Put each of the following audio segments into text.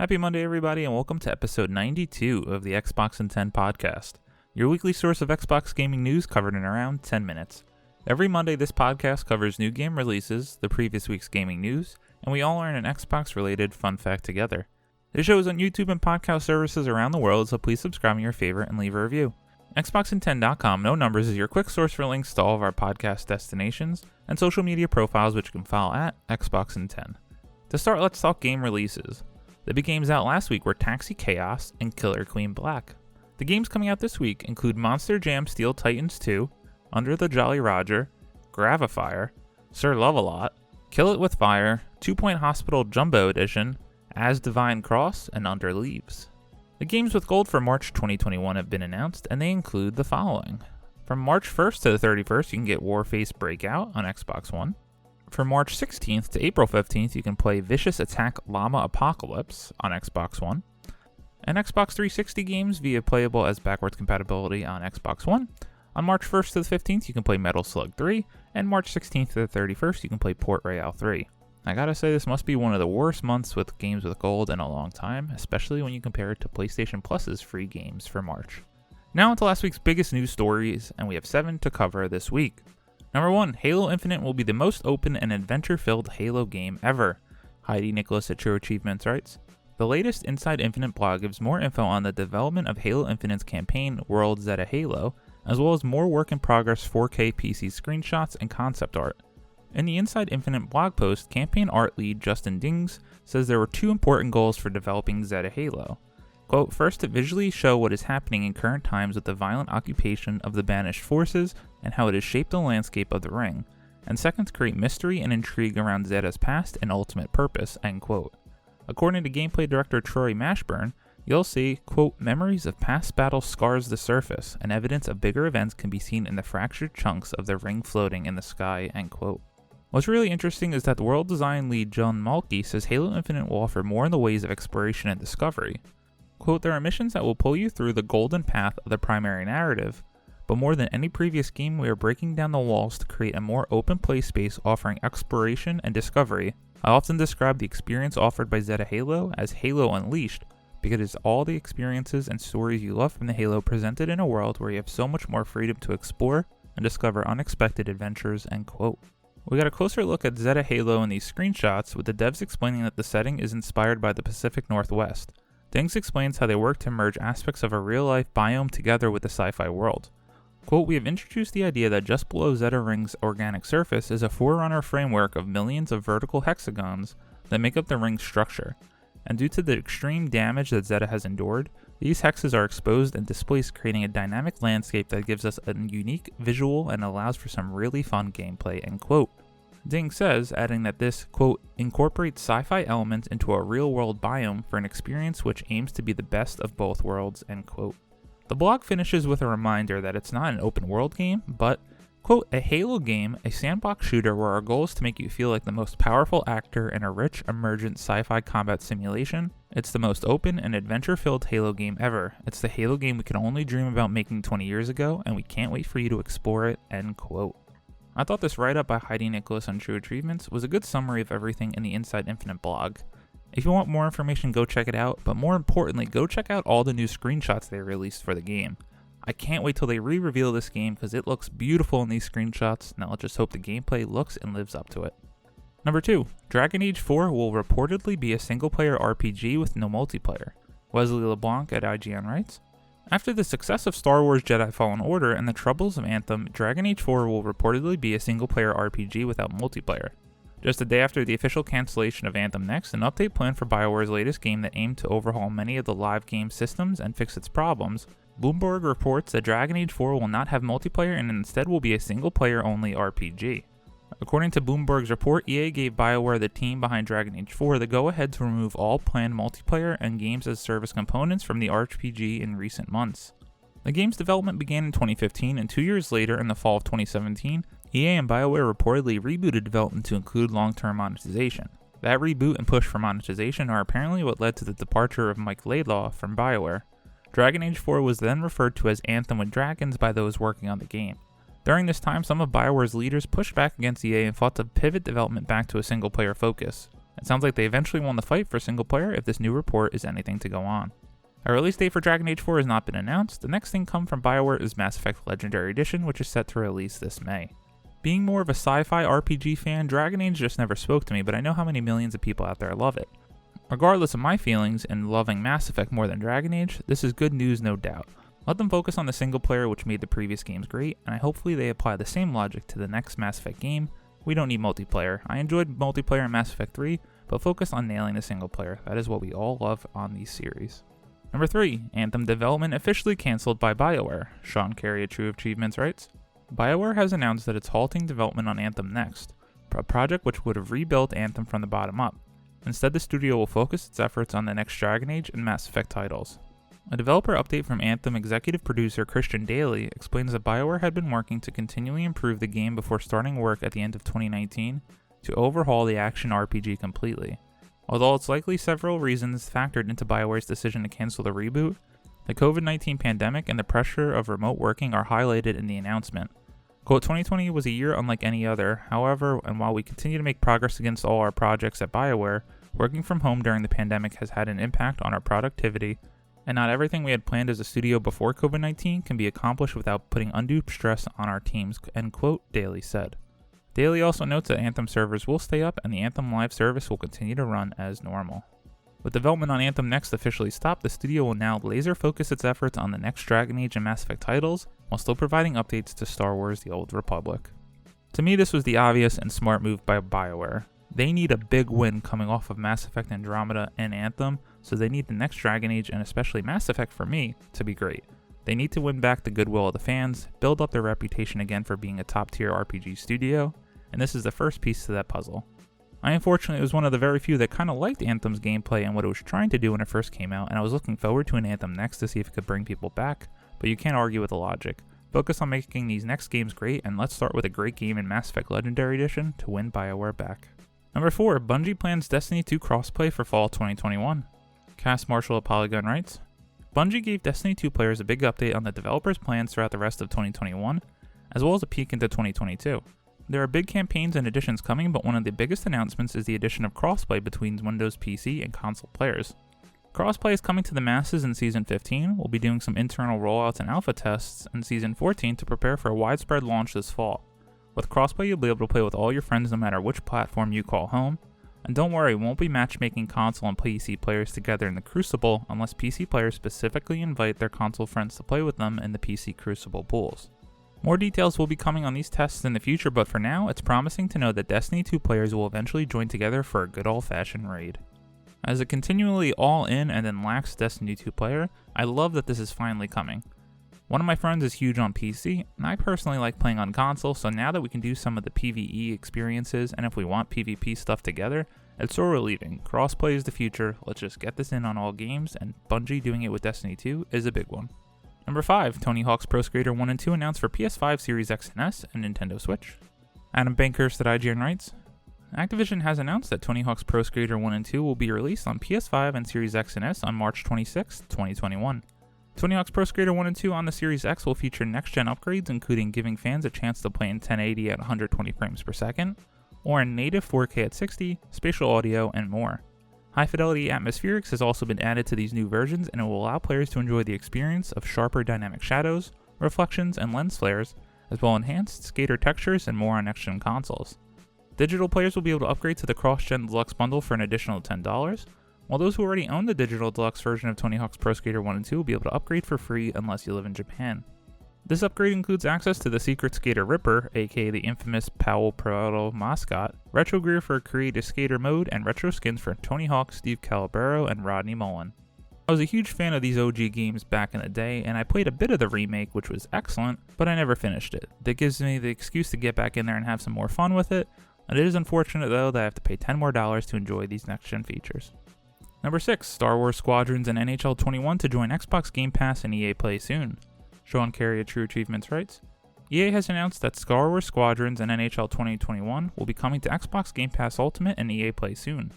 Happy Monday, everybody, and welcome to episode 92 of the Xbox in 10 podcast, your weekly source of Xbox gaming news covered in around 10 minutes. Every Monday, this podcast covers new game releases, the previous week's gaming news, and we all learn an Xbox-related fun fact together. This show is on YouTube and podcast services around the world, so please subscribe to your favorite and leave a review. Xboxin10.com, no numbers, is your quick source for links to all of our podcast destinations and social media profiles, which you can follow at Xboxin10. To start, let's talk game releases. The big games out last week were Taxi Chaos and Killer Queen Black. The games coming out this week include Monster Jam Steel Titans 2, Under the Jolly Roger, Gravifier, Sir Love-A-Lot, Kill It With Fire, 2 Point Hospital Jumbo Edition, As Divine Cross, and Under Leaves. The games with gold for March 2021 have been announced, and they include the following. From March 1st to the 31st, you can get Warface Breakout on Xbox One. From March 16th to April 15th, you can play Vicious Attack Llama Apocalypse on Xbox One. And Xbox 360 games via playable as backwards compatibility on Xbox One. On March 1st to the 15th, you can play Metal Slug 3, and March 16th to the 31st, you can play Port Royale 3. I gotta say, this must be one of the worst months with games with gold in a long time, especially when you compare it to PlayStation Plus's free games for March. Now onto last week's biggest news stories, and we have 7 to cover this week. Number 1, Halo Infinite will be the most open and adventure-filled Halo game ever. Heidi Nicholas at True Achievements writes, the latest Inside Infinite blog gives more info on the development of Halo Infinite's campaign, World Zetta Halo, as well as more work-in-progress 4K PC screenshots and concept art. In the Inside Infinite blog post, campaign art lead Justin Dings says there were 2 important goals for developing Zetta Halo. Quote, first, to visually show what is happening in current times with the violent occupation of the banished forces and how it has shaped the landscape of the ring. And second, to create mystery and intrigue around Zetta's past and ultimate purpose, end quote. According to gameplay director Troy Mashburn, you'll see, quote, memories of past battles scars the surface, and evidence of bigger events can be seen in the fractured chunks of the ring floating in the sky, end quote. What's really interesting is that the world design lead John Malky says Halo Infinite will offer more in the ways of exploration and discovery. Quote, there are missions that will pull you through the golden path of the primary narrative, but more than any previous game, we are breaking down the walls to create a more open play space offering exploration and discovery. I often describe the experience offered by Zetta Halo as Halo Unleashed, because it's all the experiences and stories you love from the Halo presented in a world where you have so much more freedom to explore and discover unexpected adventures, end quote. We got a closer look at Zetta Halo in these screenshots, with the devs explaining that the setting is inspired by the Pacific Northwest. Dings explains how they work to merge aspects of a real-life biome together with the sci-fi world. Quote, we have introduced the idea that just below Zetta Ring's organic surface is a forerunner framework of millions of vertical hexagons that make up the ring's structure, and due to the extreme damage that Zetta has endured, these hexes are exposed and displaced, creating a dynamic landscape that gives us a unique visual and allows for some really fun gameplay, end quote. Ding says, adding that this, quote, incorporates sci-fi elements into a real-world biome for an experience which aims to be the best of both worlds, end quote. The blog finishes with a reminder that it's not an open-world game, but, quote, a Halo game, a sandbox shooter where our goal is to make you feel like the most powerful actor in a rich, emergent sci-fi combat simulation. It's the most open and adventure-filled Halo game ever. It's the Halo game we could only dream about making 20 years ago, and we can't wait for you to explore it, end quote. I thought this write-up by Heidi Nicholas on True Achievements was a good summary of everything in the Inside Infinite blog. If you want more information, go check it out, but more importantly, go check out all the new screenshots they released for the game. I can't wait till they re-reveal this game because it looks beautiful in these screenshots. Now let's just hope the gameplay looks and lives up to it. Number 2, Dragon Age 4 will reportedly be a single-player RPG with no multiplayer. Wesley LeBlanc at IGN writes, after the success of Star Wars Jedi Fallen Order and the troubles of Anthem, Dragon Age 4 will reportedly be a single-player RPG without multiplayer. Just a day after the official cancellation of Anthem Next, an update planned for BioWare's latest game that aimed to overhaul many of the live game systems and fix its problems, Bloomberg reports that Dragon Age 4 will not have multiplayer and instead will be a single-player only RPG. According to Bloomberg's report, EA gave BioWare, the team behind Dragon Age 4, the go-ahead to remove all planned multiplayer and games-as-service components from the RPG in recent months. The game's development began in 2015, and 2 years later, in the fall of 2017, EA and BioWare reportedly rebooted development to include long-term monetization. That reboot and push for monetization are apparently what led to the departure of Mike Laidlaw from BioWare. Dragon Age 4 was then referred to as Anthem with Dragons by those working on the game. During this time, some of BioWare's leaders pushed back against EA and fought to pivot development back to a single-player focus. It sounds like they eventually won the fight for single player if this new report is anything to go on. A release date for Dragon Age 4 has not been announced. The next thing come from BioWare is Mass Effect Legendary Edition, which is set to release this May. Being more of a sci-fi RPG fan, Dragon Age just never spoke to me, but I know how many millions of people out there love it. Regardless of my feelings and loving Mass Effect more than Dragon Age, this is good news no doubt. Let them focus on the single player which made the previous games great, and hopefully they apply the same logic to the next Mass Effect game. We don't need multiplayer. I enjoyed multiplayer in Mass Effect 3, but focus on nailing the single player. That is what we all love on these series. Number 3, Anthem development officially cancelled by BioWare. Sean Carey at True Achievements writes, BioWare has announced that it's halting development on Anthem Next, a project which would have rebuilt Anthem from the bottom up. Instead, the studio will focus its efforts on the next Dragon Age and Mass Effect titles. A developer update from Anthem executive producer Christian Daly explains that BioWare had been working to continually improve the game before starting work at the end of 2019 to overhaul the action RPG completely. Although it's likely several reasons factored into BioWare's decision to cancel the reboot, the COVID-19 pandemic and the pressure of remote working are highlighted in the announcement. Quote, 2020 was a year unlike any other, however, and while we continue to make progress against all our projects at BioWare, working from home during the pandemic has had an impact on our productivity, and not everything we had planned as a studio before COVID-19 can be accomplished without putting undue stress on our teams, end quote, Daly said. Daly also notes that Anthem servers will stay up and the Anthem Live service will continue to run as normal. With development on Anthem Next officially stopped, the studio will now laser focus its efforts on the next Dragon Age and Mass Effect titles, while still providing updates to Star Wars The Old Republic. To me, this was the obvious and smart move by BioWare. They need a big win coming off of Mass Effect Andromeda and Anthem, so they need the next Dragon Age, and especially Mass Effect for me, to be great. They need to win back the goodwill of the fans, build up their reputation again for being a top-tier RPG studio, and this is the first piece to that puzzle. I unfortunately was one of the very few that kind of liked Anthem's gameplay and what it was trying to do when it first came out, and I was looking forward to an Anthem Next to see if it could bring people back, but you can't argue with the logic. Focus on making these next games great, and let's start with a great game in Mass Effect Legendary Edition to win BioWare back. Number 4, Bungie plans Destiny 2 crossplay for fall 2021. Cass Marshall at Polygon writes, Bungie gave Destiny 2 players a big update on the developers' plans throughout the rest of 2021, as well as a peek into 2022. There are big campaigns and additions coming, but one of the biggest announcements is the addition of crossplay between Windows PC and console players. Crossplay is coming to the masses in Season 15, we'll be doing some internal rollouts and alpha tests in Season 14 to prepare for a widespread launch this fall. With crossplay, you'll be able to play with all your friends no matter which platform you call home. And don't worry, we won't be matchmaking console and PC players together in the Crucible unless PC players specifically invite their console friends to play with them in the PC Crucible pools. More details will be coming on these tests in the future, but for now, it's promising to know that Destiny 2 players will eventually join together for a good old-fashioned raid. As a continually all-in and then lax Destiny 2 player, I love that this is finally coming. One of my friends is huge on PC, and I personally like playing on console, so now that we can do some of the PvE experiences, and if we want PvP stuff together, it's so relieving. Crossplay is the future, let's just get this in on all games, and Bungie doing it with Destiny 2 is a big one. Number 5, Tony Hawk's Pro Skater 1 and 2 announced for PS5, Series X and S, and Nintendo Switch. Adam Bankhurst at IGN writes, Activision has announced that Tony Hawk's Pro Skater 1 and 2 will be released on PS5 and Series X and S on March 26, 2021. Tony Hawk's Pro Skater 1 and 2 on the Series X will feature next-gen upgrades, including giving fans a chance to play in 1080 at 120 frames per second, or in native 4K at 60, spatial audio, and more. High-fidelity atmospherics has also been added to these new versions, and it will allow players to enjoy the experience of sharper dynamic shadows, reflections, and lens flares, as well as enhanced skater textures and more on next-gen consoles. Digital players will be able to upgrade to the Cross-Gen Deluxe bundle for an additional $10, while those who already own the digital deluxe version of Tony Hawk's Pro Skater 1 and 2 will be able to upgrade for free unless you live in Japan. This upgrade includes access to the Secret Skater Ripper, aka the infamous Powell Proto mascot, retro gear for Create Skater mode, and retro skins for Tony Hawk, Steve Calabero, and Rodney Mullen. I was a huge fan of these OG games back in the day, and I played a bit of the remake, which was excellent, but I never finished it. That gives me the excuse to get back in there and have some more fun with it, and it is unfortunate though that I have to pay $10 more to enjoy these next-gen features. Number 6, Star Wars Squadrons and NHL 21 to join Xbox Game Pass and EA Play soon. Sean Carey at True Achievements writes, EA has announced that Star Wars Squadrons and NHL 2021 will be coming to Xbox Game Pass Ultimate and EA Play soon.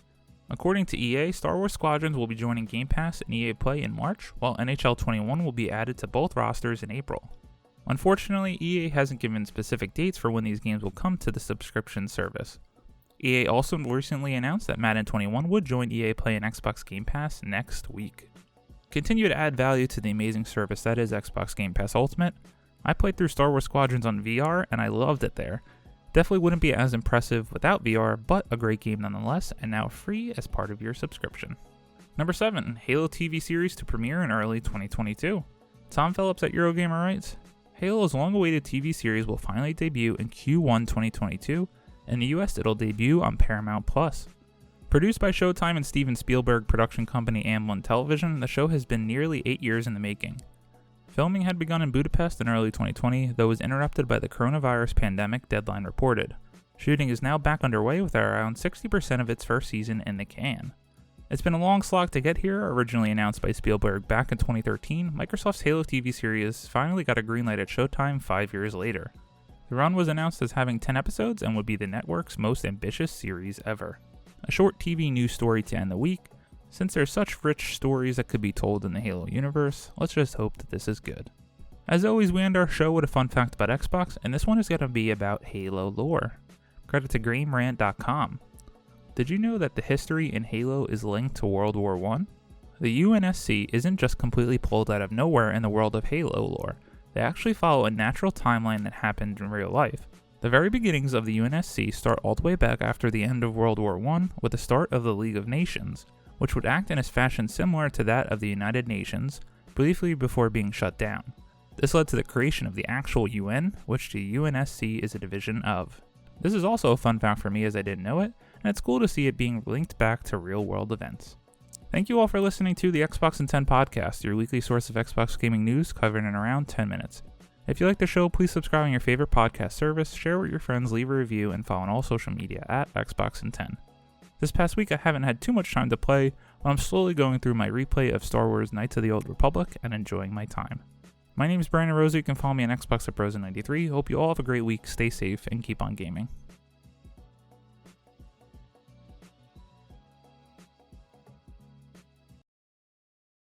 According to EA, Star Wars Squadrons will be joining Game Pass and EA Play in March, while NHL 21 will be added to both rosters in April. Unfortunately, EA hasn't given specific dates for when these games will come to the subscription service. EA also recently announced that Madden 21 would join EA Play and Xbox Game Pass next week. Continue to add value to the amazing service that is Xbox Game Pass Ultimate. I played through Star Wars Squadrons on VR and I loved it there. Definitely wouldn't be as impressive without VR, but a great game nonetheless, and now free as part of your subscription. Number 7, Halo TV series to premiere in early 2022. Tom Phillips at Eurogamer writes, Halo's long-awaited TV series will finally debut in Q1 2022. In the US, it'll debut on Paramount+. Produced by Showtime and Steven Spielberg production company Amblin Television, the show has been nearly 8 years in the making. Filming had begun in Budapest in early 2020, though was interrupted by the coronavirus pandemic, Deadline reported. Shooting is now back underway with around 60% of its first season in the can. It's been a long slog to get here. Originally announced by Spielberg back in 2013, Microsoft's Halo TV series finally got a green light at Showtime 5 years later. The run was announced as having 10 episodes and would be the network's most ambitious series ever. A short TV news story to end the week. Since there's such rich stories that could be told in the Halo universe, let's just hope that this is good. As always, we end our show with a fun fact about Xbox, and this one is going to be about Halo lore. Credit to GameRant.com. Did you know that the history in Halo is linked to World War I? The UNSC isn't just completely pulled out of nowhere in the world of Halo lore. They actually follow a natural timeline that happened in real life. The very beginnings of the UNSC start all the way back after the end of World War I with the start of the League of Nations, which would act in a fashion similar to that of the United Nations, briefly before being shut down. This led to the creation of the actual UN, which the UNSC is a division of. This is also a fun fact for me as I didn't know it, and it's cool to see it being linked back to real-world events. Thank you all for listening to the Xbox in 10 podcast, your weekly source of Xbox gaming news covered in around 10 minutes. If you like the show, please subscribe on your favorite podcast service, share with your friends, leave a review, and follow on all social media at Xbox in 10. This past week I haven't had too much time to play, but I'm slowly going through my replay of Star Wars Knights of the Old Republic and enjoying my time. My name is Brandon Rosa, you can follow me on Xbox at Brosen93. Hope you all have a great week, stay safe, and keep on gaming.